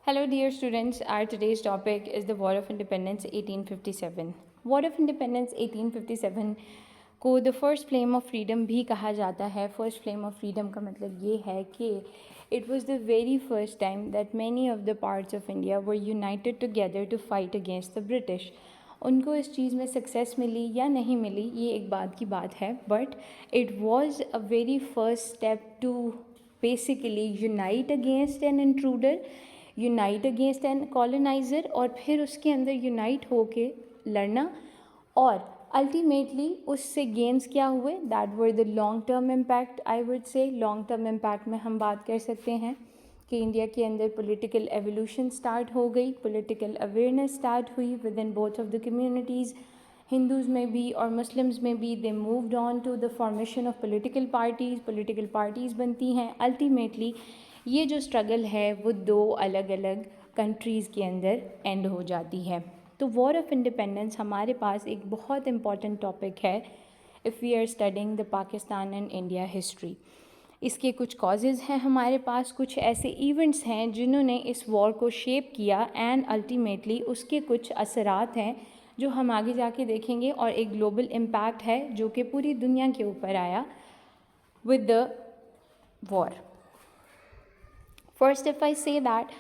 Hello dear students, our today's topic is the War of Independence 1857. War of Independence 1857 کو the first flame of freedom بھی کہا جاتا ہے. First flame of freedom کا مطلب یہ ہے کہ it was the very first time that many of the parts of India were united together to fight against the British. ان کو اس چیز میں سکسیس ملی یا نہیں ملی یہ ایک بات کی بات ہے, but it was a very first step to basically unite against an intruder, unite against an colonizer, اور پھر اس کے اندر یونائٹ ہو کے لڑنا, اور الٹیمیٹلی اس سے گینز کیا ہوئے, that were the long term impact. I would say long term impact میں ہم بات کر سکتے ہیں کہ انڈیا کے اندر پولیٹیکل ایولیوشن اسٹارٹ ہو گئی, پولیٹیکل اویئرنیس اسٹارٹ ہوئی within both of the communities, Hindus میں بھی اور مسلمز میں بھی. They moved on to the formation of political parties بنتی ہیں. الٹیمیٹلی یہ جو اسٹرگل ہے وہ دو الگ الگ کنٹریز کے اندر اینڈ ہو جاتی ہے. تو وار آف انڈیپینڈنس ہمارے پاس ایک بہت امپورٹنٹ ٹاپک ہے if we are studying the Pakistan and India history. اس کے کچھ کازز ہیں ہمارے پاس, کچھ ایسے ایونٹس ہیں جنہوں نے اس وار کو شیپ کیا, اینڈ الٹیمیٹلی اس کے کچھ اثرات ہیں جو ہم آگے جا کے دیکھیں گے, اور ایک گلوبل امپیکٹ ہے جو کہ پوری دنیا کے اوپر آیا with the war. First, if I say that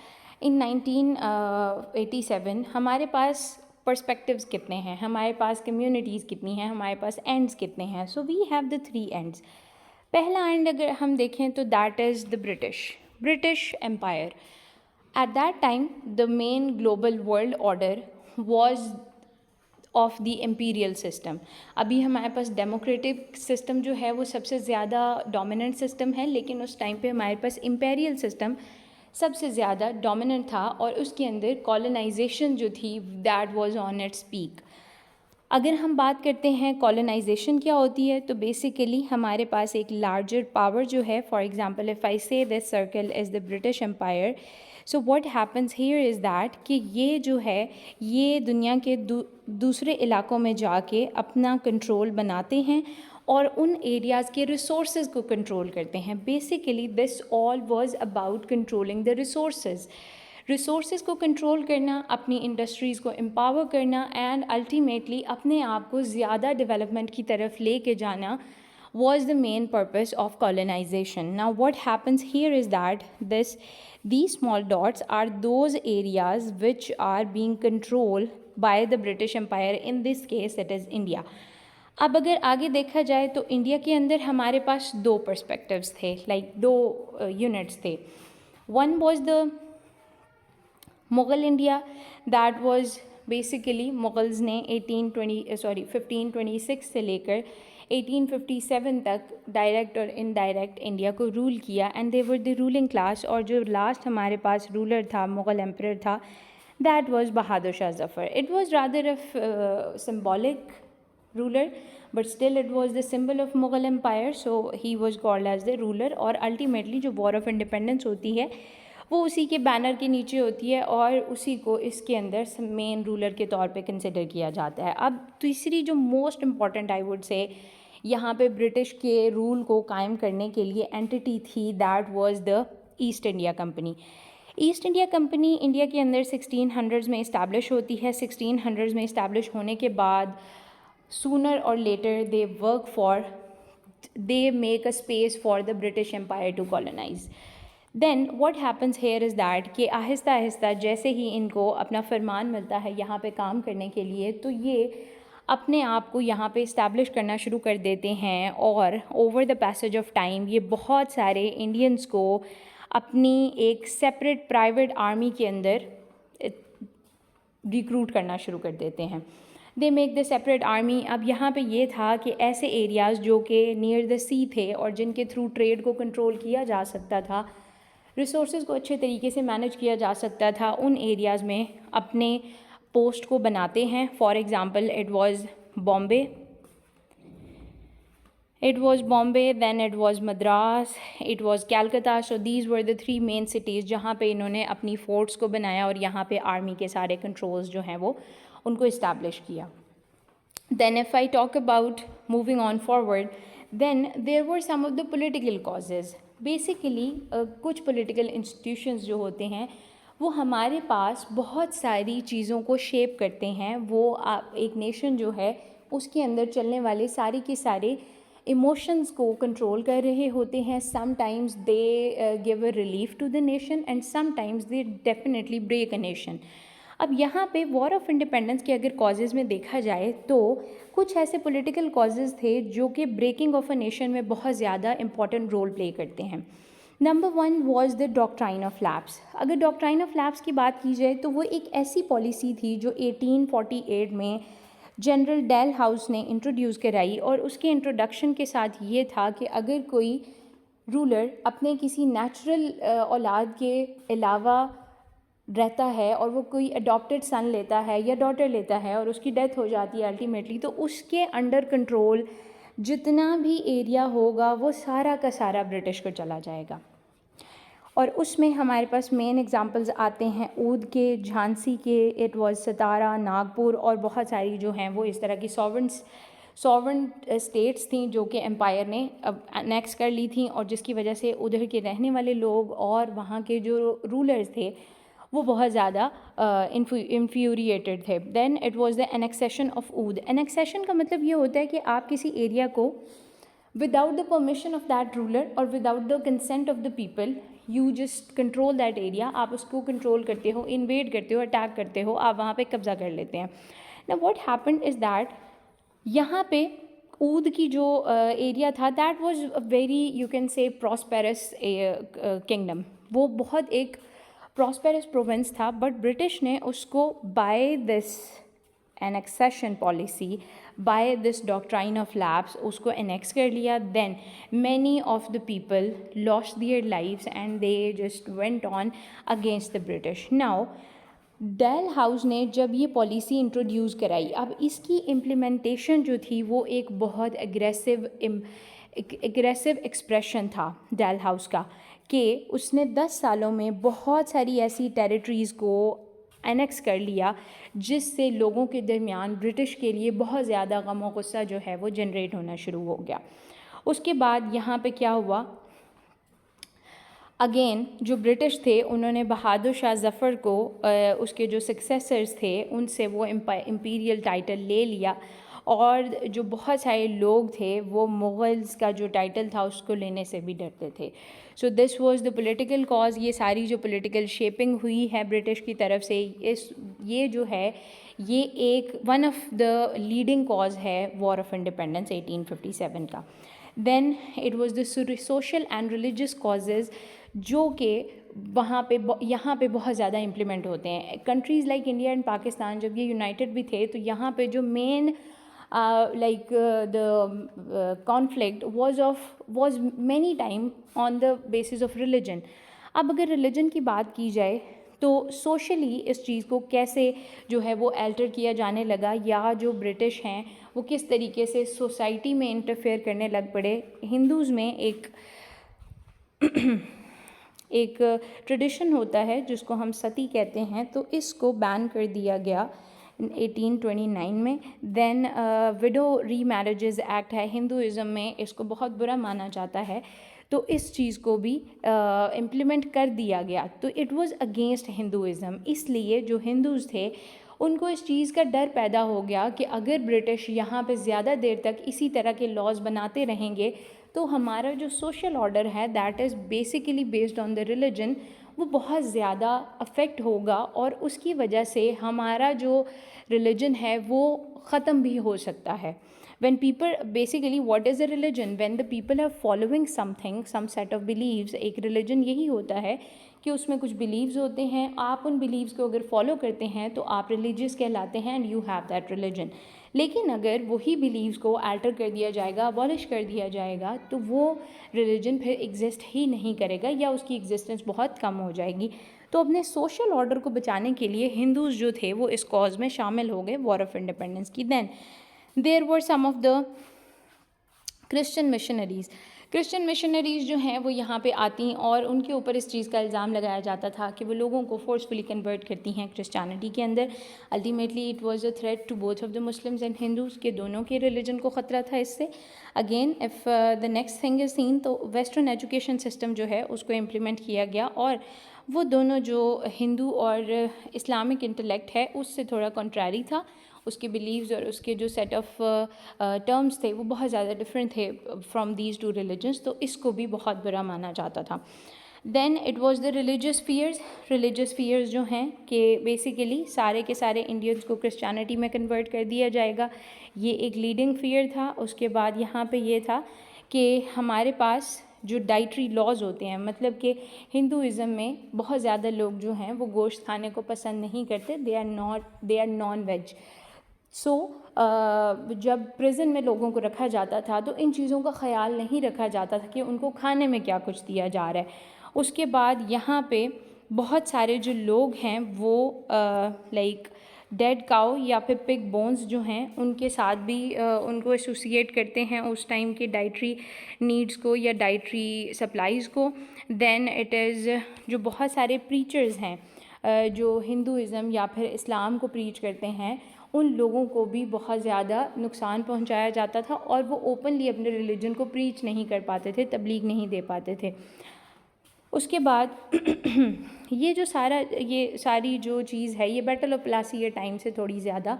in 1987 ہمارے پاس پرسپیکٹیوز کتنے ہیں, ہمارے پاس کمیونٹیز کتنی ہیں, ہمارے پاس اینڈز کتنے ہیں. So we have the 3 ends. پہلا اینڈ اگر ہم دیکھیں تو that is the British empire. At that time the main global world order was of the imperial system. ابھی ہمارے پاس ڈیموکریٹک سسٹم جو ہے وہ سب سے زیادہ ڈومیننٹ سسٹم ہے, لیکن اس ٹائم پہ ہمارے پاس امپیریل سسٹم سب سے زیادہ ڈومیننٹ تھا, اور اس کے اندر کالونائزیشن جو تھی that was on its peak. اگر ہم بات کرتے ہیں کالونائزیشن کیا ہوتی ہے, تو بیسیکلی ہمارے پاس ایک لارجر پاور جو ہے, فار ایگزامپل اف آئی سے this circle is the British umpire, so what happens hair is that کہ یہ جو ہے یہ دنیا کے دوسرے علاقوں میں جا کے اپنا کنٹرول بناتے ہیں اور ان ایریاز کے ریسورسز کو کنٹرول کرتے ہیں. Basically this all was about controlling the resources کو کنٹرول کرنا, اپنی انڈسٹریز کو امپاور کرنا, اینڈ الٹیمیٹلی اپنے آپ کو زیادہ ڈیولپمنٹ کی طرف لے کے جانا was the main purpose of colonization. Now what happens here is that these small dots are those areas which are being controlled by the British Empire. In this case it is India. اب اگر آگے دیکھا جائے تو India کے اندر ہمارے پاس 2 perspectives تھے, like 2 units تھے. One was the Mughal India, that was basically Mughals نے 1526 سے لے کر 1857 تک ڈائریکٹ اور انڈائریکٹ انڈیا کو رول کیا, and they were the ruling class. اور جو لاسٹ ہمارے پاس رولر تھا, مغل ایمپرر تھا, that was Bahadur Shah Zafar. It was rather a symbolic ruler, but still it was the symbol of Mughal empire, so he was called as the ruler. اور ultimately جو war of independence ہوتی ہے وہ اسی کے banner کے نیچے ہوتی ہے, اور اسی کو اس کے اندر مین رولر کے طور پہ کنسیڈر کیا جاتا ہے. اب تیسری جو موسٹ امپورٹنٹ آئی وڈ سے یہاں پہ برٹش کے رول کو قائم کرنے کے لیے اینٹی تھی, that was the asset India company. Asset India company India کے اندر 1600s میں اسٹیبلش ہوتی ہے. 1600s میں اسٹیبلش ہونے کے بعد sooner or later they make a space for the British Empire to colonize. Then what happens here is that کہ آہستہ آہستہ جیسے ہی ان کو اپنا فرمان ملتا ہے یہاں پہ کام کرنے کے لیے, تو یہ اپنے آپ کو یہاں پہ اسٹیبلش کرنا شروع کر دیتے ہیں, اور over the passage of time یہ بہت سارے انڈینس کو اپنی ایک سیپریٹ پرائیویٹ آرمی کے اندر ریکروٹ کرنا شروع کر دیتے ہیں. They make the separate army. اب یہاں پہ یہ تھا کہ ایسے ایریاز جو کہ نیئر دا سی تھے اور جن کے تھرو ٹریڈ کو کنٹرول کیا جا سکتا تھا, ریسورسز کو اچھے طریقے سے مینیج کیا جا سکتا تھا, ان ایریاز میں اپنے پوسٹ کو بناتے ہیں. For example it was Bombay, then it was Madras, it was Calcutta. So these were the 3 main cities جہاں پہ انہوں نے اپنی فورٹس کو بنایا اور یہاں پہ آرمی کے سارے کنٹرولز جو ہیں وہ ان کو اسٹیبلش کیا. Then if I talk about moving on forward, then there were some of the political causes. Basically کچھ political institutions جو ہوتے ہیں وہ ہمارے پاس بہت ساری چیزوں کو شیپ کرتے ہیں. وہ ایک نیشن جو ہے اس کے اندر چلنے والے سارے کے سارے ایموشنز کو کنٹرول کر رہے ہوتے ہیں. Some times they give a relief to the nation and some times they definitely break a nation. اب یہاں پہ وار آف انڈیپینڈنس کے اگر کازز میں دیکھا جائے تو کچھ ایسے پولیٹیکل کازز تھے جو کہ بریکنگ آف اے نیشن میں بہت زیادہ امپورٹنٹ رول پلے کرتے ہیں. Number 1 was the doctrine of lapse. اگر ڈاکٹرائن آف لیپس کی بات کی جائے تو وہ ایک ایسی پالیسی تھی جو 1848 میں جنرل ڈیل ہاؤس نے انٹروڈیوس کرائی, اور اس کے انٹروڈکشن کے ساتھ یہ تھا کہ اگر کوئی رولر اپنے کسی نیچرل اولاد کے علاوہ رہتا ہے اور وہ کوئی اڈاپٹیڈ سن لیتا ہے یا ڈاٹر لیتا ہے اور اس کی ڈیتھ ہو جاتی ہے الٹیمیٹلی, تو اس کے انڈر کنٹرول جتنا بھی ایریا ہوگا وہ سارا کا سارا برٹش کو چلا جائے گا. اور اس میں ہمارے پاس مین ایگزامپلز آتے ہیں اودھ کے, جھانسی کے, اٹ واز ستارا, ناگپور, اور بہت ساری جو ہیں وہ اس طرح کی ساورن اسٹیٹس تھیں جو کہ امپائر نے اب انیکس کر لی تھیں, اور جس کی وجہ سے ادھر کے رہنے والے لوگ اور وہاں کے جو رولرز تھے وہ بہت زیادہ انفیوریٹڈ تھے. Then it was the annexation of Awadh. Annexation کا مطلب یہ ہوتا ہے کہ آپ کسی ایریا کو without the permission of that ruler اور without the consent of the people you just control that area. آپ اس کو کنٹرول کرتے ہو, انویڈ کرتے ہو, اٹیک کرتے ہو, آپ وہاں پہ قبضہ کر لیتے ہیں. نا واٹ ہیپنڈ از دیٹ یہاں پہ اودھ کی جو ایریا تھا that was very you can say prosperous kingdom. وہ بہت ایک پراسپیرس پروونس تھا, بٹ برٹش نے اس کو by this annexation policy, by this doctrine of lapse اس کو انیکس کر لیا. Then many of the people lost their lives and they just went on against the British. Now Dalhousie نے جب یہ پالیسی انٹروڈیوس کرائی, اب اس کی امپلیمنٹیشن جو تھی وہ ایک بہت اگریسو ایکسپریشن تھا ڈیل ہاؤس کا, کہ اس نے 10 سالوں میں بہت ساری ایسی ٹیریٹریز کو انیکس کر لیا جس سے لوگوں کے درمیان برٹش کے لیے بہت زیادہ غم و غصہ جو ہے وہ جنریٹ ہونا شروع ہو گیا. اس کے بعد یہاں پہ کیا ہوا, اگین جو برٹش تھے انہوں نے بہادر شاہ ظفر کو اس کے جو سکسیسرز تھے ان سے وہ امپیریل ٹائٹل لے لیا, اور جو بہت سارے لوگ تھے وہ مغلز کا جو ٹائٹل تھا اس کو لینے سے بھی ڈرتے تھے. So this was the political cause. یہ ساری جو پولیٹیکل شیپنگ ہوئی ہے برٹش کی طرف سے, یہ جو ہے یہ ایک one of the leading cause ہے وار آف انڈیپینڈنس 1857 کا. Then it was the social and religious causes جو کہ وہاں پہ یہاں پہ بہت زیادہ امپلیمنٹ ہوتے ہیں. Countries like India and Pakistan جب یہ یونائٹڈ بھی تھے تو یہاں پہ جو مین like the conflict was many time on the basis of religion. اب اگر ریلیجن کی بات کی جائے تو سوشلی اس چیز کو کیسے جو ہے وہ الٹر کیا جانے لگا, یا جو برٹش ہیں وہ کس طریقے سے سوسائٹی میں انٹرفیئر کرنے لگ پڑے. ہندوز میں ایک ٹریڈیشن ہوتا ہے جس کو ہم ستی کہتے ہیں, تو اس کو بین کر دیا گیا 1829 میں. دین وڈو ری میرجز ایکٹ ہے ہندوازم میں, اس کو بہت برا مانا جاتا ہے, تو اس چیز کو بھی امپلیمنٹ کر دیا گیا. تو اٹ واز اگینسٹ ہندوازم, اس لیے جو ہندوز تھے ان کو اس چیز کا ڈر پیدا ہو گیا کہ اگر برٹش یہاں پہ زیادہ دیر تک اسی طرح کے لاز بناتے رہیں گے تو ہمارا جو سوشل آرڈر ہے that is basically based on the religion وہ بہت زیادہ افیکٹ ہوگا, اور اس کی وجہ سے ہمارا جو ریلیجن ہے وہ ختم بھی ہو سکتا ہے. when people basically what is a religion, when the people are following something, some set of beliefs, ایک religion یہی ہوتا ہے کہ اس میں کچھ beliefs ہوتے ہیں, آپ ان beliefs کو اگر follow کرتے ہیں تو آپ religious کہلاتے ہیں and you have that religion. لیکن اگر وہی beliefs کو alter کر دیا جائے گا, abolish کر دیا جائے گا, تو وہ religion پھر exist ہی نہیں کرے گا یا اس کی existence بہت کم ہو جائے گی. تو اپنے سوشل آرڈر کو بچانے کے لیے ہندوز جو تھے وہ اس کاز میں شامل ہو گئے وار آف انڈیپینڈنس کی. دین دیر ور some of the Christian missionaries جو ہیں وہ یہاں پہ آتی اور ان کے اوپر اس چیز کا الزام لگایا جاتا تھا کہ وہ لوگوں کو فورسفلی کنورٹ کرتی ہیں کرسچینٹی کے اندر. Ultimately it was a threat to both of the Muslims and Hindus, کے دونوں کے ریلیجن کو خطرہ تھا اس سے. Again if the next thing is seen, تو ویسٹرن ایجوکیشن سسٹم جو ہے اس کو امپلیمنٹ کیا گیا, اور وہ دونوں جو ہندو اور اسلامک انٹلیکٹ ہے اس سے تھوڑا کنٹریری تھا. اس کے بلیوز اور اس کے جو سیٹ آف ٹرمز تھے وہ بہت زیادہ ڈفرینٹ تھے فرام دیز ٹو ریلیجنس, تو اس کو بھی بہت برا مانا جاتا تھا. Then it was the religious fears جو ہیں کہ بیسیکلی سارے کے سارے انڈینس کو کرسچینٹی میں کنورٹ کر دیا جائے گا, یہ ایک لیڈنگ فیئر تھا. اس کے بعد یہاں پہ یہ تھا کہ ہمارے پاس جو ڈائٹری لاز ہوتے ہیں, مطلب کہ ہندوازم میں بہت زیادہ لوگ جو ہیں وہ گوشت کھانے کو پسند نہیں کرتے, دے آر نان ویج. سو جب پریزن میں لوگوں کو رکھا جاتا تھا تو ان چیزوں کا خیال نہیں رکھا جاتا تھا کہ ان کو کھانے میں کیا کچھ دیا جا رہا ہے. اس کے بعد یہاں پہ بہت سارے جو لوگ ہیں وہ لائک ڈیڈ کاؤ یا پھر پگ بونز جو ہیں ان کے ساتھ بھی ان کو ایسوسیٹ کرتے ہیں اس ٹائم کے ڈائٹری نیڈز کو یا ڈائٹری سپلائز کو. دین اٹ از جو بہت سارے پریچرز ہیں جو ہندوازم یا پھر اسلام کو پریچ کرتے ہیں, ان لوگوں کو بھی بہت زیادہ نقصان پہنچایا جاتا تھا اور وہ اوپنلی اپنے ریلیجن کو پریچ نہیں کر پاتے تھے, تبلیغ نہیں دے پاتے تھے. اس کے بعد یہ ساری جو چیز ہے یہ بیٹل آف پلاسیا ٹائم سے تھوڑی زیادہ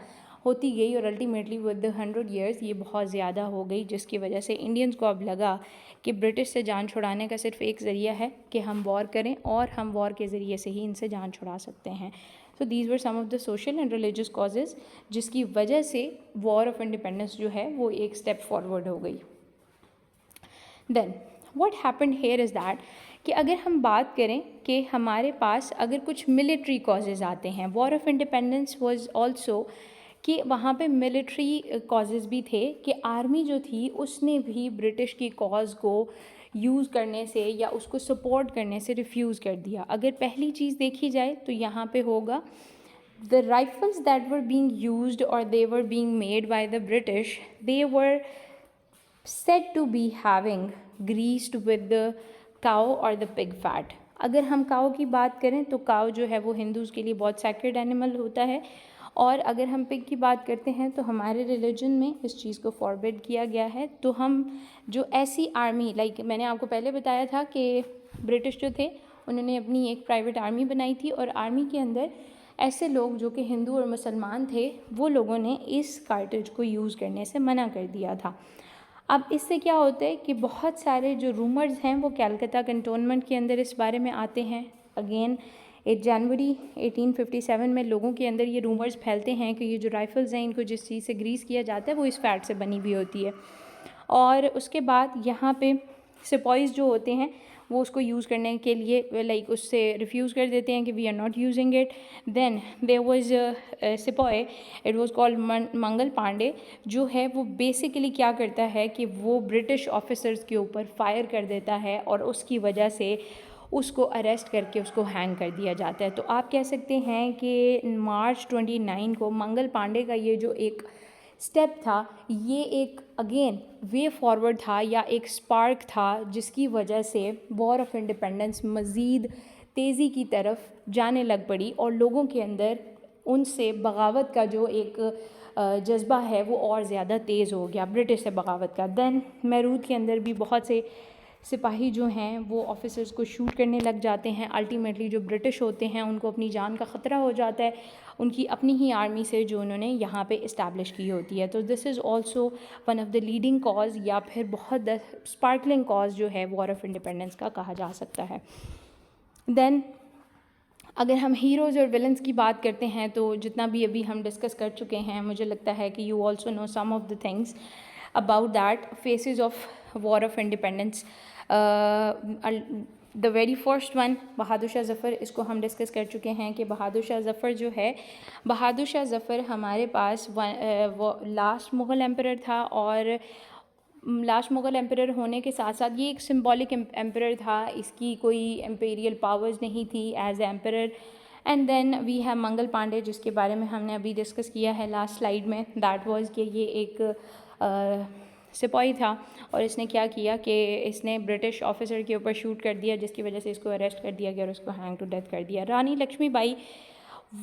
ہوتی گئی اور الٹیمیٹلی ود 100 ایئرس یہ بہت زیادہ ہو گئی, جس کی وجہ سے انڈینس کو اب لگا کہ برٹش سے جان چھڑانے کا صرف ایک ذریعہ ہے کہ ہم وار کریں اور ہم وار کے ذریعے سے ہی ان سے جان چھڑا سکتے ہیں. سو these were some of the social and religious causes جس کی وجہ سے وار آف انڈیپینڈنس جو ہے وہ ایک اسٹیپ فارورڈ ہو گئی. Then what happened here is that کہ اگر ہم بات کریں کہ ہمارے پاس اگر کچھ ملٹری کازز آتے ہیں, war of independence was also کہ وہاں پہ ملٹری کازز بھی تھے کہ آرمی جو تھی اس نے بھی برٹش کی کاز کو یوز کرنے سے یا اس کو سپورٹ کرنے سے ریفیوز کر دیا. اگر پہلی چیز دیکھی جائے تو یہاں پہ ہوگا the rifles that were being used or they were being made by the British, they were said to be having greased with the cow or the pig fat. اگر ہم کاؤ کی بات کریں تو کاؤ جو ہے وہ ہندوز کے لیے بہت سیکرڈ اینیمل ہوتا ہے, اور اگر ہم پگ کی بات کرتے ہیں تو ہمارے ریلیجن میں اس چیز کو فاربڈ کیا گیا ہے. تو ہم جو ایسی آرمی لائک میں نے آپ کو پہلے بتایا تھا کہ برٹش جو تھے انہوں نے اپنی ایک پرائیویٹ آرمی بنائی تھی, اور آرمی کے اندر ایسے لوگ جو کہ ہندو اور مسلمان تھے وہ لوگوں نے اس کارٹج کو یوز کرنے سے منع کر دیا تھا. اب اس سے کیا ہوتا ہے کہ بہت سارے جو رومرز ہیں وہ کلکتہ کنٹونمنٹ کے اندر اس بارے میں آتے ہیں. اگین 8 جنوری 1857 میں لوگوں کے اندر یہ رومرز پھیلتے ہیں کہ یہ جو رائفلز ہیں ان کو جس چیز سے گریس کیا جاتا ہے وہ اس فیٹ سے بنی ہوئی ہوتی ہے. اور اس کے بعد یہاں پہ سپائز جو ہوتے ہیں وہ اس کو یوز کرنے کے لیے لائک اس سے ریفیوز کر دیتے ہیں کہ we are not using it. Then there was sepoy, it was called Mangal Pandey, جو ہے وہ بیسیکلی کیا کرتا ہے کہ وہ برٹش آفیسرز کے اوپر فائر کر دیتا ہے اور اس کی وجہ سے اس کو اریسٹ کر کے اس کو ہینگ کر دیا جاتا ہے. تو آپ کہہ سکتے ہیں کہ مارچ 29 کو منگل پانڈے کا یہ جو ایک اسٹیپ تھا یہ ایک اگین وے فارورڈ تھا یا ایک اسپارک تھا جس کی وجہ سے وار آف انڈیپینڈنس مزید تیزی کی طرف جانے لگ پڑی اور لوگوں کے اندر ان سے بغاوت کا جو ایک جذبہ ہے وہ اور زیادہ تیز ہو گیا برٹش سے بغاوت کا. دین میرود کے اندر بھی بہت سے سپاہی جو ہیں وہ آفیسرز کو شوٹ کرنے لگ جاتے ہیں. الٹیمیٹلی جو برٹش ہوتے ہیں ان کو اپنی جان کا خطرہ ہو جاتا ہے ان کی اپنی ہی آرمی سے جو انہوں نے یہاں پہ اسٹیبلش کی ہوتی ہے. تو this is also one of the leading cause یا پھر بہت اسپارکلنگ کاز جو ہے وار آف انڈیپینڈنس کا کہا جا سکتا ہے. دین اگر ہم ہیروز اور ولنس کی بات کرتے ہیں تو جتنا بھی ابھی ہم ڈسکس کر چکے ہیں مجھے لگتا ہے کہ you also know some of the things about that phases of war of independence. The very first one Bahadur Shah Zafar, اس کو ہم ڈسکس کر چکے ہیں کہ بہادر شاہ ظفر جو ہے بہادر شاہ ظفر ہمارے پاس وہ لاسٹ مغل ایمپرر تھا, اور لاسٹ مغل ایمپرر ہونے کے ساتھ ساتھ یہ ایک سمبولک ایمپرر تھا, اس کی کوئی امپیریل پاورز نہیں تھی as a emperor. And then we have Mangal Pandey جس کے بارے میں ہم نے ابھی ڈسکس کیا ہے لاسٹ سلائیڈ میں, دیٹ واز کہ یہ ایک سپاہی تھا اور اس نے کیا کیا کہ اس نے برٹش آفیسر کے اوپر شوٹ کر دیا جس کی وجہ سے اس کو اریسٹ کر دیا گیا اور اس کو ہینگ ٹو ڈیتھ کر دیا. Rani Lakshmi Bai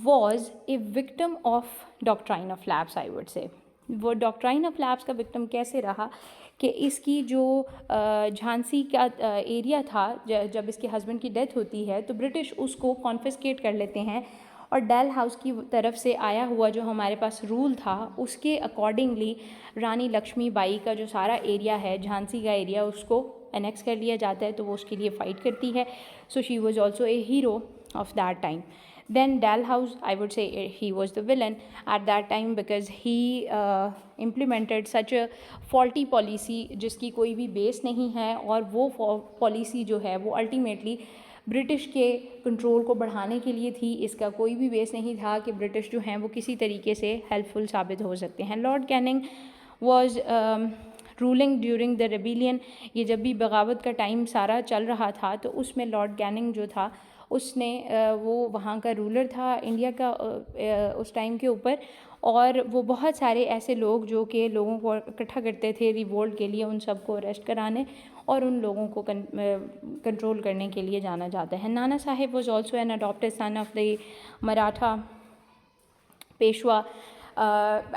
was a victim of doctrine of lapse. I would say وہ ڈاکٹرائن آف لیپس کا وکٹم کیسے رہا کہ اس کی جو جھانسی کا ایریا تھا جب اس کے ہسبینڈ کی ڈیتھ ہوتی ہے تو برٹش اس کو کانفسکیٹ کر لیتے ہیں اور ڈیل ہاؤس کی طرف سے آیا ہوا جو ہمارے پاس رول تھا اس کے اکارڈنگلی رانی لکشمی بائی کا جو سارا ایریا ہے جھانسی کا ایریا اس کو انیکس کر لیا جاتا ہے. تو وہ اس کے لیے فائٹ کرتی ہے. So she was also a hero of that time. Then Dalhouse, I would say he was the villain at that time because he implemented such a faulty policy جس کی کوئی بھی بیس نہیں ہے, اور وہ پالیسی جو ہے وہ الٹیمیٹلی برٹش کے کنٹرول کو بڑھانے کے لیے تھی. اس کا کوئی بھی بیس نہیں تھا کہ برٹش جو ہیں وہ کسی طریقے سے ہیلپ فل ثابت ہو سکتے ہیں. Lord Canning was ruling during the rebellion. یہ جب بھی بغاوت کا ٹائم سارا چل رہا تھا تو اس میں لارڈ کیننگ جو تھا اس نے وہ وہاں کا رولر تھا انڈیا کا اس ٹائم کے اوپر, اور وہ بہت سارے ایسے لوگ جو کہ لوگوں کو اکٹھا کرتے تھے ریوولٹ کے لیے, ان سب کو اریسٹ کرانے اور ان لوگوں کو کنٹرول کرنے کے لیے جانا جاتا ہے. Nana Sahib was also an adopted son of the Maratha Peshwa.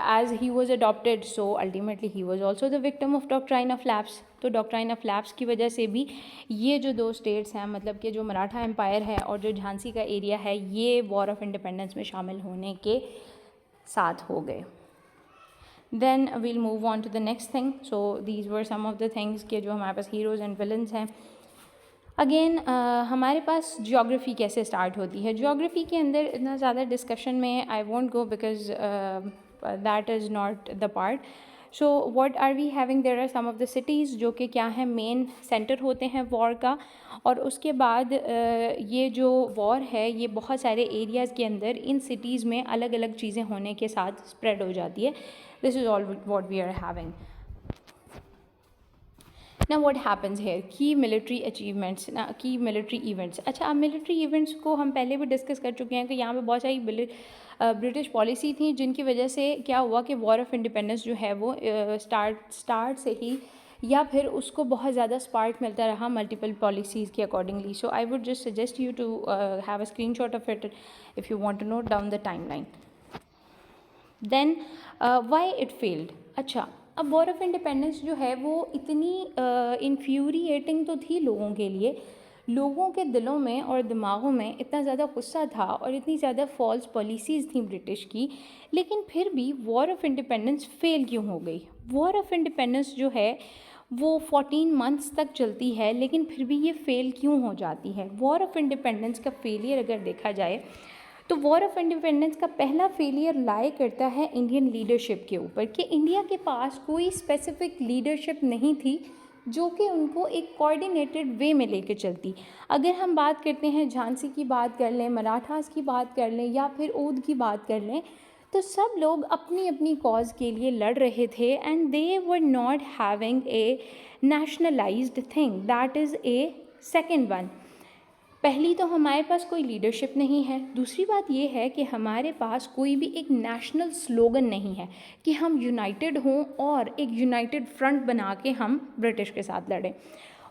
As he was adopted, so ultimately he was also the victim of doctrine of lapse. تو ڈاکٹرائن آف لیپس کی وجہ سے بھی یہ جو دو اسٹیٹس ہیں, مطلب کہ جو مراٹھا امپائر ہے اور جو جھانسی کا ایریا ہے, یہ وار آف انڈیپینڈنس میں شامل ہونے کے ساتھ ہو گئے. Then we'll move on to the next thing. So these were some of the things کہ جو ہمارے پاس ہیروز اینڈ ولنس ہیں. اگین ہمارے پاس جیوگرافی کیسے اسٹارٹ ہوتی ہے. جیوگرافی کے اندر اتنا زیادہ ڈسکشن میں I won't go because that is not the part. So what are we having, there are some of the cities جو کہ کیا ہیں, مین سینٹر ہوتے ہیں وار کا, اور اس کے بعد یہ جو وار ہے یہ بہت سارے ایریاز کے اندر ان سٹیز میں الگ الگ چیزیں ہونے کے ساتھ اسپریڈ ہو جاتی ہے. This is all what we are having. Now what happens here? Key military achievements, key military events. اچھا, اب ملٹری ایونٹس کو ہم پہلے بھی ڈسکس کر چکے ہیں کہ یہاں پہ بہت ساری برٹش پالیسی تھیں جن کی وجہ سے کیا ہوا کہ وار آف انڈیپینڈنس جو ہے وہ اسٹارٹ سے ہی یا پھر اس کو بہت زیادہ اسپارک ملتا رہا ملٹیپل پالیسیز کے accordingly. So I would just suggest you to have a screen shot of it if you want to note down the time line. Then why it failed. اچھا, اب وار آف انڈیپینڈنس جو ہے وہ اتنی infuriating تو تھی لوگوں کے لیے, لوگوں کے دلوں میں اور دماغوں میں اتنا زیادہ غصہ تھا اور اتنی زیادہ فالس پالیسیز تھیں برٹش کی, لیکن پھر بھی وار آف انڈیپینڈنس فیل کیوں ہو گئی. وار آف انڈیپینڈنس جو ہے وہ 14 months تک چلتی ہے, لیکن پھر بھی یہ فیل کیوں ہو جاتی ہے. وار آف انڈیپینڈنس کا فیلئر اگر دیکھا جائے تو وار آف انڈیپینڈنس کا پہلا فیلئر لائے کرتا ہے انڈین لیڈرشپ کے اوپر, کہ انڈیا کے پاس کوئی اسپیسیفک لیڈرشپ نہیں تھی جو کہ ان کو ایک کوآرڈینیٹڈ وے میں لے کے چلتی. اگر ہم بات کرتے ہیں جھانسی کی بات کر لیں, مراٹھاز کی بات کر لیں یا پھر اودھ کی بات کر لیں, تو سب لوگ اپنی اپنی کاز کے لیے لڑ رہے تھے and they were not having a nationalised thing. That is a second one. پہلی تو ہمارے پاس کوئی لیڈرشپ نہیں ہے. دوسری بات یہ ہے کہ ہمارے پاس کوئی بھی ایک نیشنل سلوگن نہیں ہے کہ ہم یونائٹڈ ہوں اور ایک یونائٹڈ فرنٹ بنا کے ہم برٹش کے ساتھ لڑیں.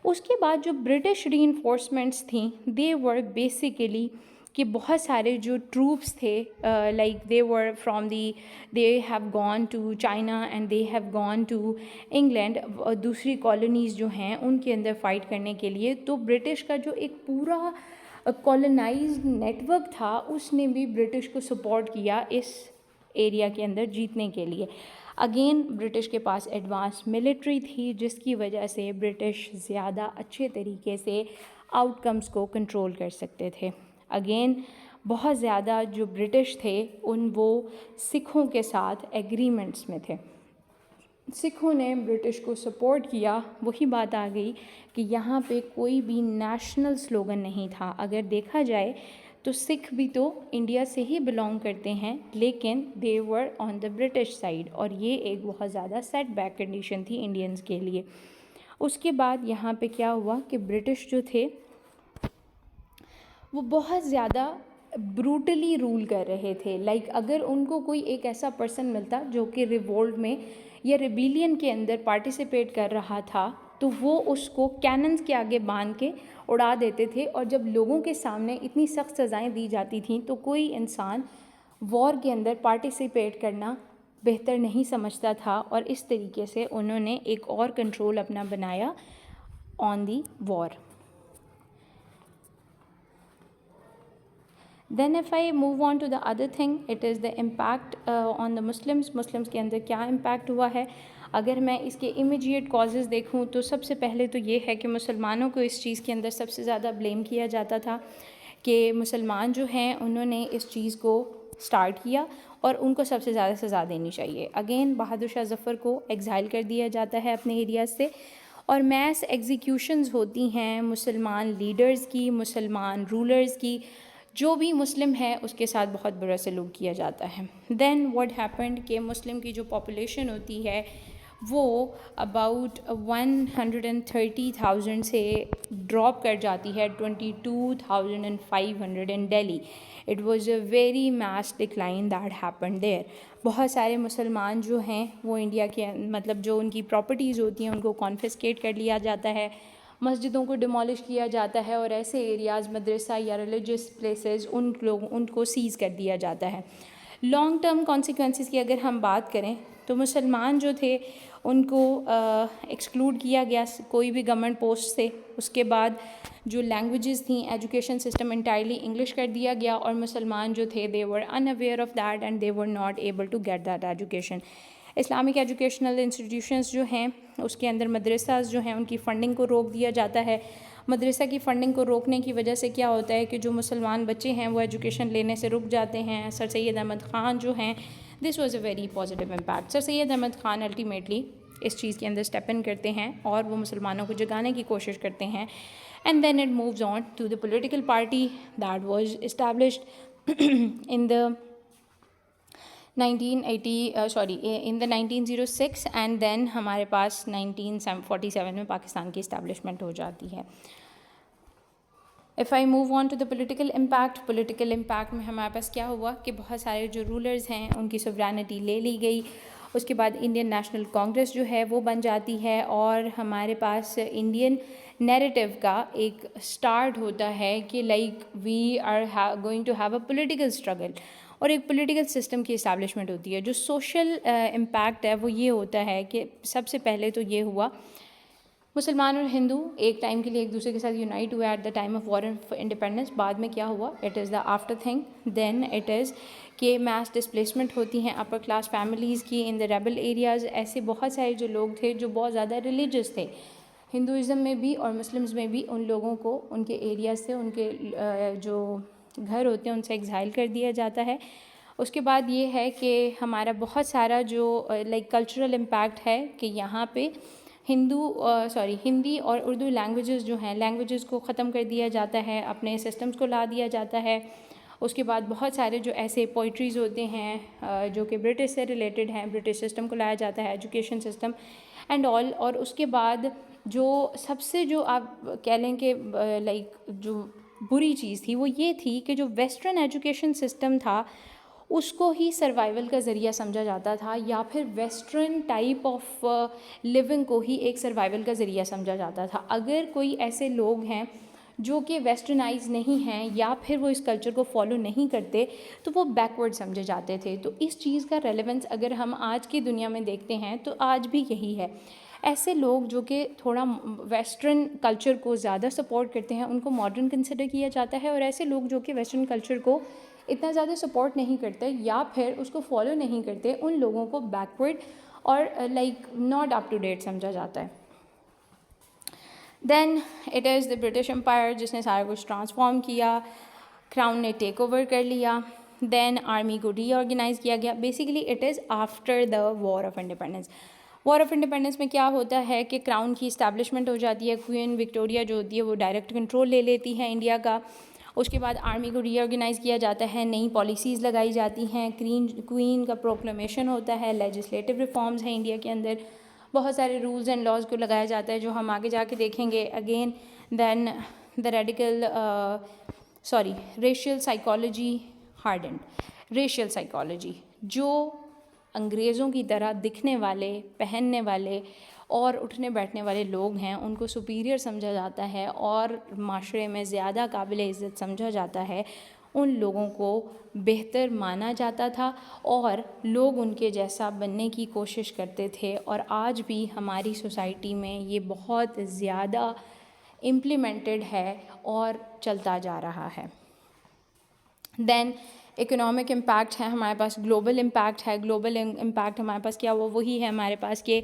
اس کے بعد جو برٹش ری انفورسمنٹس تھیں دے ور بیسیکلی کہ بہت سارے جو ٹروپس تھے like they were from they have gone to China and they have gone to England, دوسری کالونیز جو ہیں ان کے اندر فائٹ کرنے کے لیے. تو برٹش کا جو ایک پورا کالونائزڈ نیٹ ورک تھا اس نے بھی برٹش کو سپورٹ کیا اس ایریا کے اندر جیتنے کے لیے. اگین برٹش کے پاس ایڈوانس ملٹری تھی جس کی وجہ سے برٹش زیادہ اچھے طریقے سے آؤٹ کمز کو کنٹرول کر سکتے تھے. اگین بہت زیادہ جو برٹش تھے وہ سکھوں کے ساتھ ایگریمنٹس میں تھے, سکھوں نے برٹش کو سپورٹ کیا. وہی بات آ گئی کہ یہاں پہ کوئی بھی نیشنل سلوگن نہیں تھا. اگر دیکھا جائے تو سکھ بھی تو انڈیا سے ہی بلانگ کرتے ہیں لیکن دے ور آن دا برٹش سائڈ, اور یہ ایک بہت زیادہ سیٹ بیک کنڈیشن تھی انڈینز کے لیے. اس کے بعد یہاں پہ کیا ہوا کہ برٹش جو تھے وہ بہت زیادہ بروٹلی رول کر رہے تھے. لائک اگر ان کو کوئی ایک ایسا پرسن ملتا جو کہ ریوولٹ میں یا ریبیلین کے اندر پارٹیسپیٹ کر رہا تھا تو وہ اس کو کیننز کے آگے باندھ کے اڑا دیتے تھے. اور جب لوگوں کے سامنے اتنی سخت سزائیں دی جاتی تھیں تو کوئی انسان وار کے اندر پارٹیسپیٹ کرنا بہتر نہیں سمجھتا تھا، اور اس طریقے سے انہوں نے ایک اور کنٹرول اپنا بنایا آن دی وار. Then if I move on to the other thing, it is the impact on the Muslims. Muslims کے اندر کیا امپیکٹ ہوا ہے؟ اگر میں اس کے امیجیٹ کازز دیکھوں تو سب سے پہلے تو یہ ہے کہ مسلمانوں کو اس چیز کے اندر سب سے زیادہ بلیم کیا جاتا تھا کہ مسلمان جو ہیں انہوں نے اس چیز کو سٹارٹ کیا اور ان کو سب سے زیادہ سزا دینی چاہیے. اگین بہادر شاہ ظفر کو ایگزائل کر دیا جاتا ہے اپنے ایریاز سے، اور میس ایگزیکیوشنز ہوتی ہیں مسلمان لیڈرز کی، مسلمان رولرز کی. جو بھی مسلم ہے اس کے ساتھ بہت برا سلوک کیا جاتا ہے. دین واٹ ہیپنڈ کہ مسلم کی جو پاپولیشن ہوتی ہے وہ اباؤٹ 130,000 سے ڈراپ کر جاتی ہے 22,500 in Delhi. It was a very mass decline that happened there. بہت سارے مسلمان جو ہیں وہ انڈیا کے مطلب جو ان کی پراپرٹیز ہوتی ہیں ان کو کانفسکیٹ کر لیا جاتا ہے، مسجدوں کو ڈیمالش کیا جاتا ہے، اور ایسے ایریاز مدرسہ یا ریلیجس پلیسز ان کو سیز کر دیا جاتا ہے. لانگ ٹرم کانسیکوینسز کی اگر ہم بات کریں تو مسلمان جو تھے ان کو ایکسکلوڈ کیا گیا کوئی بھی گورنمنٹ پوسٹ سے. اس کے بعد جو لینگویجز تھیں ایجوکیشن سسٹم انٹائرلی انگلش کر دیا گیا، اور مسلمان جو تھے they were unaware of that and they were not able to get that education. Islamic educational institutions جو ہیں اس کے اندر مدرساز جو ہیں ان کی فنڈنگ کو روک دیا جاتا ہے. مدرسہ کی فنڈنگ کو روکنے کی وجہ سے کیا ہوتا ہے کہ جو مسلمان بچے ہیں وہ ایجوکیشن لینے سے رک جاتے ہیں. سر سید احمد خان جو ہیں this was a very positive impact. Sir Syed Ahmad Khan ultimately اس چیز کے اندر اسٹیپ ان کرتے ہیں اور وہ مسلمانوں کو جگانے کی کوشش کرتے ہیں. And then it moves on to the political party that was established in the 1906 and then ہمارے پاس 1947 میں پاکستان کی اسٹیبلشمنٹ ہو جاتی ہے. If I move on to the political impact میں ہمارے پاس کیا ہوا کہ بہت سارے جو رولرز ہیں ان کی سوورینٹی لے لی گئی. اس کے بعد انڈین نیشنل کانگریس جو ہے وہ بن جاتی ہے، اور ہمارے پاس انڈین نیریٹو کا ایک سٹارٹ ہوتا ہے کہ like we are going to have a political struggle, اور ایک پولیٹیکل سسٹم کی اسٹیبلشمنٹ ہوتی ہے. جو سوشل امپیکٹ ہے وہ یہ ہوتا ہے کہ سب سے پہلے تو یہ ہوا مسلمان اور ہندو ایک ٹائم کے لیے ایک دوسرے کے ساتھ یونائٹ ہوئے at the time of war of independence. بعد میں کیا ہوا، it is the after thing. Then it is کہ میس ڈسپلیسمنٹ ہوتی ہیں اپر کلاس فیملیز کی ان دا ریبل ایریاز. ایسے بہت سارے جو لوگ تھے جو بہت زیادہ ریلیجس تھے ہندوازم میں بھی اور مسلمز میں بھی، ان لوگوں کو ان کے ایریاز سے ان کے جو گھر ہوتے ہیں ان سے ایگزائل کر دیا جاتا ہے. اس کے بعد یہ ہے کہ ہمارا بہت سارا جو لائک کلچرل امپیکٹ ہے کہ یہاں پہ ہندی اور اردو لینگویجز جو ہیں لینگویجز کو ختم کر دیا جاتا ہے، اپنے سسٹمز کو لا دیا جاتا ہے. اس کے بعد بہت سارے جو ایسے پوئٹریز ہوتے ہیں جو کہ برٹش سے ریلیٹڈ ہیں، برٹش سسٹم کو لایا جاتا ہے، ایجوکیشن سسٹم اینڈ آل. اور اس کے بعد جو سب سے جو آپ کہہ لیں کہ لائک جو بری چیز تھی وہ یہ تھی کہ جو ویسٹرن ایجوکیشن سسٹم تھا اس کو ہی سروائیول کا ذریعہ سمجھا جاتا تھا، یا پھر ویسٹرن ٹائپ آف لیونگ کو ہی ایک سروائیول کا ذریعہ سمجھا جاتا تھا. اگر کوئی ایسے لوگ ہیں جو کہ ویسٹرنائز نہیں ہیں یا پھر وہ اس کلچر کو فالو نہیں کرتے تو وہ بیکورڈ سمجھے جاتے تھے. تو اس چیز کا ریلیونس اگر ہم آج کی دنیا میں دیکھتے ہیں تو آج بھی یہی ہے. ایسے لوگ جو کہ تھوڑا ویسٹرن کلچر کو زیادہ سپورٹ کرتے ہیں ان کو ماڈرن کنسیڈر کیا جاتا ہے، اور ایسے لوگ جو کہ ویسٹرن کلچر کو اتنا زیادہ سپورٹ نہیں کرتے یا پھر اس کو فالو نہیں کرتے ان لوگوں کو بیکورڈ اور like not up to date سمجھا جاتا ہے. Then it is the British empire جس نے سارا کچھ ٹرانسفارم کیا، کراؤن نے ٹیک اوور کر لیا. دین آرمی کو ری آرگنائز کیا گیا. Basically it is after the war of independence. War of independence میں کیا ہوتا ہے کہ کراؤن کی اسٹیبلشمنٹ ہو جاتی ہے، کوئین وکٹوریہ جو ہوتی ہے وہ ڈائریکٹ کنٹرول لے لیتی ہے انڈیا کا. اس کے بعد آرمی کو ری آرگنائز کیا جاتا ہے، نئی پالیسیز لگائی جاتی ہیں، کوئین کا پروکلمیشن ہوتا ہے، لیجسلیٹو ریفارمز ہیں انڈیا کے اندر، بہت سارے رولز اینڈ لاز کو لگایا جاتا ہے جو ہم آگے جا کے دیکھیں گے. Again then the racial psychology hardened. Racial psychology جو انگریزوں کی طرح دکھنے والے، پہننے والے اور اٹھنے بیٹھنے والے لوگ ہیں ان کو سپیریئر سمجھا جاتا ہے اور معاشرے میں زیادہ قابل عزت سمجھا جاتا ہے، ان لوگوں کو بہتر مانا جاتا تھا اور لوگ ان کے جیسا بننے کی کوشش کرتے تھے، اور آج بھی ہماری سوسائٹی میں یہ بہت زیادہ امپلیمنٹڈ ہے اور چلتا جا رہا ہے۔ دین اکنامک امپیکٹ ہے ہمارے پاس، گلوبل امپیکٹ ہے۔ گلوبل امپیکٹ ہمارے پاس کیا ہوا، وہی ہے ہمارے پاس کہ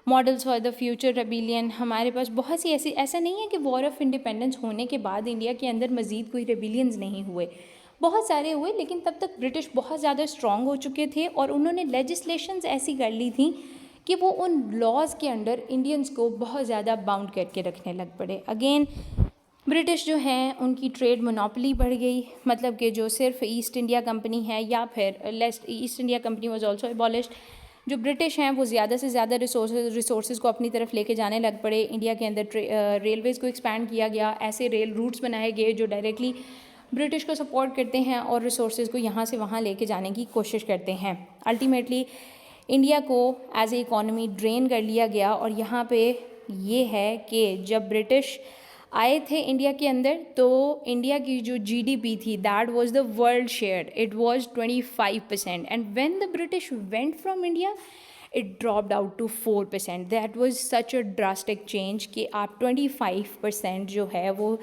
models for the future rebellion, ہمارے پاس بہت سی ایسا نہیں ہے کہ وار آف انڈیپینڈنس ہونے کے بعد انڈیا کے اندر مزید کوئی ریبیلینز نہیں ہوئے، بہت سارے ہوئے، لیکن تب تک برٹش بہت زیادہ اسٹرانگ ہو چکے تھے اور انہوں نے لیجسلیشنز ایسی کر لی تھیں کہ وہ ان لاز کے انڈر انڈینز کو بہت زیادہ باؤنڈ کر کے رکھنے لگ پڑے۔ اگین برٹش جو ہیں ان کی ٹریڈ مونوپلی بڑھ گئی، مطلب کہ جو صرف ایسٹ انڈیا کمپنی ہے یا پھر East India Company was also abolished, جو برٹش ہیں وہ زیادہ سے زیادہ ریسورسز کو اپنی طرف لے کے جانے لگ پڑے۔ انڈیا کے اندر ریلویز کو ایکسپینڈ کیا گیا، ایسے ریل روٹس بنائے گئے جو ڈائریکٹلی برٹش کو سپورٹ کرتے ہیں اور ریسورسز کو یہاں سے وہاں لے کے جانے کی کوشش کرتے ہیں۔ الٹیمیٹلی انڈیا کو ایز اے اکانومی ڈرین کر لیا گیا، اور یہاں پہ یہ ہے کہ جب برٹش آئے تھے انڈیا کے اندر تو انڈیا کی جو جی ڈی پی تھی that was the world share, it was 25%، and when the British went from India it dropped out to 4%۔ That was such a drastic change کہ آپ 25% جو ہے وہ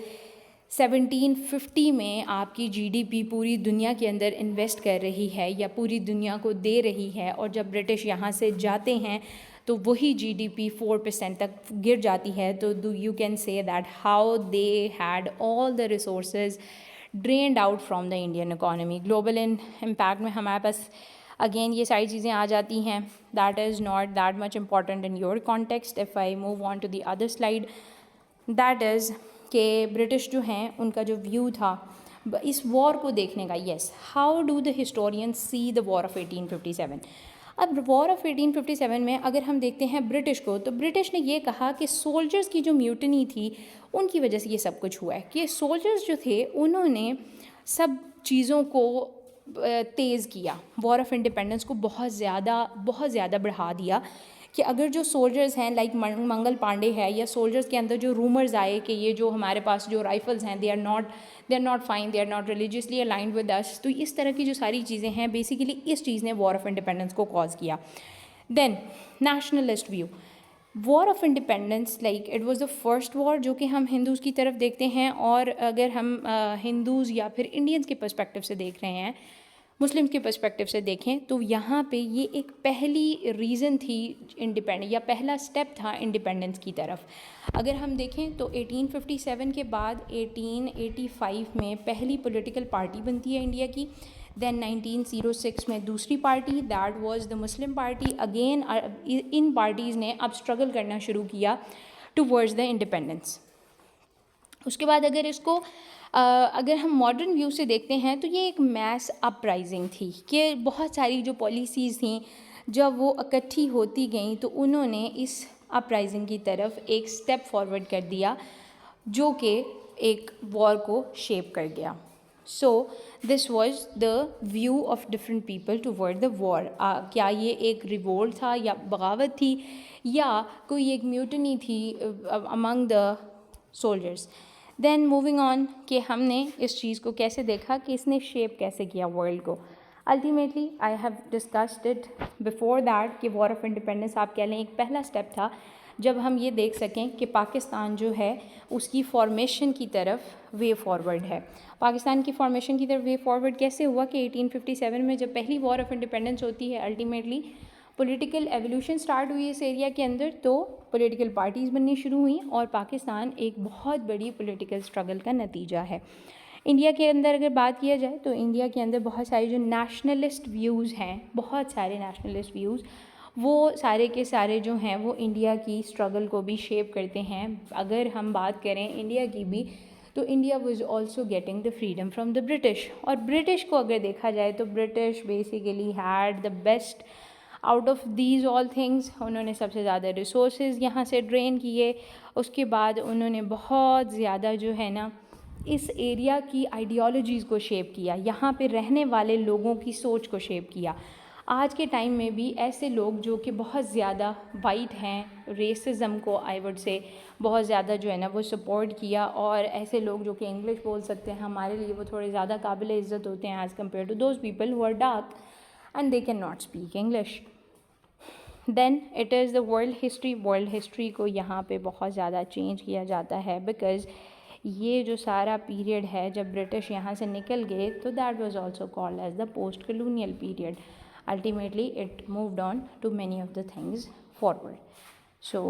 1750 میں آپ کی جی ڈی پی پوری دنیا کے اندر انویسٹ کر رہی ہے یا پوری دنیا کو دے رہی ہے، اور جب برٹش یہاں سے جاتے ہیں تو وہی جی ڈی پی 4% تک گر جاتی ہے۔ تو یو کین سے that how they had all the resources drained out from the Indian economy. Global impact میں ہمارے پاس اگین یہ ساری چیزیں آ جاتی ہیں، that is not that much important in your context. If I move on to the other slide, that is کہ British جو ہیں ان کا جو ویو تھا اس وار کو دیکھنے کا، yes how do the historian see the war of 1857۔ اب وار آف 1857 میں اگر ہم دیکھتے ہیں برٹش کو، تو برٹش نے یہ کہا کہ سولجرز کی جو میوٹنی تھی ان کی وجہ سے یہ سب کچھ ہوا ہے، کہ سولجرز جو تھے انہوں نے سب چیزوں کو تیز کیا، وار آف انڈیپینڈنس کو بہت زیادہ بڑھا دیا، کہ اگر جو سولجرز ہیں لائک منگل پانڈے ہے، یا سولجرز کے اندر جو رومرز آئے کہ یہ جو ہمارے پاس جو رائفلز ہیں they are not fine, they are not religiously aligned with us, تو اس طرح کی جو ساری چیزیں ہیں بیسیکلی اس چیز نے وار آف انڈیپینڈنس کو کاز کیا۔ Then nationalist view, war of independence like it was the first war جو کہ ہم ہندوز کی طرف دیکھتے ہیں، اور اگر ہم ہندوز یا پھر انڈینز کے پرسپیکٹیو سے دیکھ رہے ہیں، مسلم کے پرسپیکٹیو سے دیکھیں، تو یہاں پہ یہ ایک پہلی ریزن تھی انڈیپینڈنس، یا پہلا سٹیپ تھا انڈیپینڈنس کی طرف۔ اگر ہم دیکھیں تو 1857 کے بعد 1885 میں پہلی پولیٹیکل پارٹی بنتی ہے انڈیا کی، دین 1906 میں دوسری party that was the Muslim party. Again in parties نے اب اسٹرگل کرنا شروع کیا ٹوورڈز دا انڈیپینڈنس۔ اس کے بعد اگر ہم ماڈرن ویو سے دیکھتے ہیں تو یہ ایک میس اپ رائزنگ تھی، کہ بہت ساری جو پالیسیز تھیں جب وہ اکٹھی ہوتی گئیں تو انہوں نے اس اپ رائزنگ کی طرف ایک سٹیپ فارورڈ کر دیا جو کہ ایک وار کو شیپ کر گیا۔ So this was the view of different people toward the war. کیا یہ ایک ریوولٹ تھا یا بغاوت تھی یا کوئی ایک میوٹنی تھی امنگ the soldiers? Then moving on کہ ہم نے اس چیز کو کیسے دیکھا کہ اس نے شیپ کیسے کیا ورلڈ کو۔ Ultimately I have discussed it before that کہ وار آف انڈیپینڈنس آپ کہہ لیں ایک پہلا سٹیپ تھا جب ہم یہ دیکھ سکیں کہ پاکستان جو ہے اس کی فارمیشن کی طرف وے فارورڈ ہے۔ پاکستان کی فارمیشن کی طرف وے فارورڈ کیسے ہوا کہ 1857 میں جب پہلی وار آف انڈیپینڈنس ہوتی ہے، الٹیمیٹلی پولیٹیکل ایولیوشن سٹارٹ ہوئی اس ایریا کے اندر، تو پولیٹیکل پارٹیز بننی شروع ہوئیں اور پاکستان ایک بہت بڑی پولیٹیکل سٹرگل کا نتیجہ ہے۔ انڈیا کے اندر اگر بات کیا جائے تو انڈیا کے اندر بہت سارے جو نیشنلسٹ ویوز ہیں، بہت سارے نیشنلسٹ ویوز، وہ سارے کے سارے جو ہیں وہ انڈیا کی سٹرگل کو بھی شیپ کرتے ہیں۔ اگر ہم بات کریں انڈیا کی بھی تو India was also getting the freedom from the British, اور برٹش کو اگر دیکھا جائے تو British basically had the best out of these all things. انہوں نے سب سے زیادہ ریسورسز یہاں سے ڈرین کیے، اس کے بعد انہوں نے بہت زیادہ جو ہے نا اس ایریا کی آئیڈیالوجیز کو شیپ کیا، یہاں پہ رہنے والے لوگوں کی سوچ کو شیپ کیا۔ آج کے ٹائم میں بھی ایسے لوگ جو کہ بہت زیادہ وائٹ ہیں، ریسزم کو آئی وڈ سے بہت زیادہ جو ہے نا وہ سپورٹ کیا، اور ایسے لوگ جو کہ انگلش بول سکتے ہیں ہمارے لیے وہ تھوڑے زیادہ قابل عزت ہوتے ہیں as compare to those people who are dark and they can not speak English. Then it is the world history کو یہاں پہ بہت زیادہ چینج کیا جاتا ہے، بیکاز یہ جو سارا پیریڈ ہے جب برٹش یہاں سے نکل گئے تو that was also called as the post colonial period. Ultimately it moved on to many of the things forward. So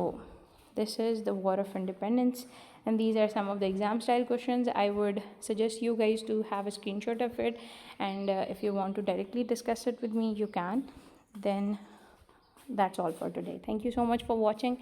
this is the War of Independence, and these are some of the exam style questions. I would suggest you guys to have a screenshot of it, and if you want to directly discuss it with me, you can. Then that's all for today. Thank you so much for watching.